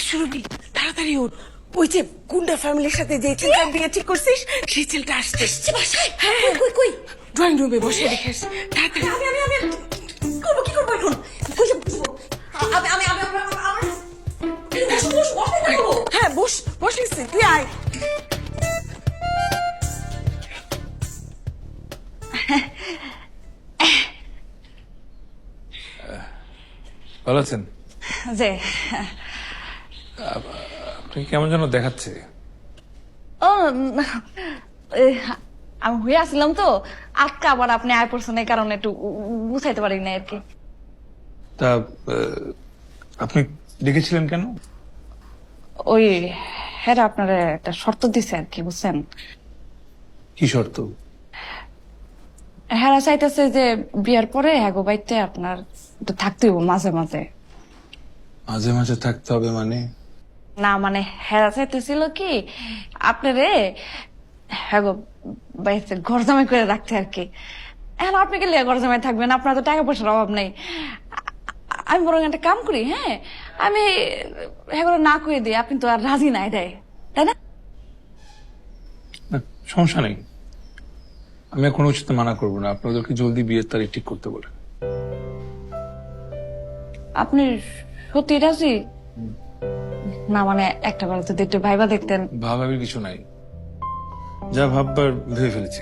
সুরভি তাড়াতাড়ি উঠ, ওই যে গুন্ডা ফ্যামিলির সাথে যে ছেলেটার বিয়ে ঠিক করছিস সেই ছেলেটা আসছে। বাসায়? হ্যাঁ কই কই? ড্রয়িং রুমে বসে রেখেছ। তাড়াতাড়ি আমি করবো কি করবো এখন? কই যে বসবো? আমি বসবো। হ্যাঁ বস বসিস তুই আয়। ভালো আছেন? যে আপনি কেমন যেন দেখাচ্ছে। ও আমি হয়ে আসছিলাম তো, আজকে আবার আপনি আয় পড়ছেন এই কারণে একটু বুঝাইতে পারি না আর কি। তা আপনি ডেকেছিলেন কেন? ওই হ্যাঁ আপনারা একটা শর্ত দিছে আর কি, বুঝছেন? কি শর্ত? হেরা চাইতেছে যে বিয়ার পরে হ্যাগো বাইতে আপনার একটু থাকতে হইব মাঝে মাঝে। মাঝে মাঝে থাকতে হবে মানে? না মানে হেরা চাইতেছিল কি আপনারে হ্যাগো বাইতে ঘর জামাই করে রাখতে আর কি। এখন আপনি গেলে ঘর জামাই থাকবেন, আপনার তো টাকা পয়সার অভাব নেই। আমি বরং একটা কাম করি, হ্যাঁ আমি হ্যাঁ না করে দিই, আপনি তো আর রাজি নাই দেয়, তাই না? না, সমস্যা নেই, আমি আর কোনো কিছুতে মানা করবো না। আপনাদেরকে জলদি বিয়ের তারিখ ঠিক করতে বলে। আপনি সত্যি রাজি? না মানে একটা বার যদি একটু ভাইবা দেখতেন। ভাবাবের কিছু নাই, যা ভাববার ভেবে ফেলেছি।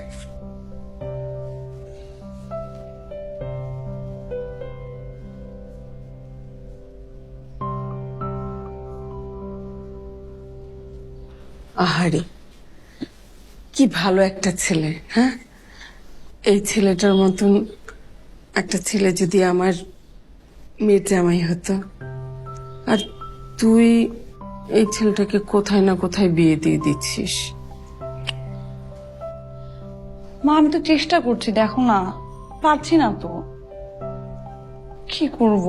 আহারে কি ভালো একটা ছেলে। হ্যাঁ, এই ছেলেটার মতন একটা ছেলে যদি আমার মেয়ের জামাই হতো। আর তুই এই ছেলেটাকে কোথায় না কোথায় বিয়ে দিয়ে দিচ্ছিস। মা আমি তো চেষ্টা করছি, দেখো না পারছি না তো, কি করব?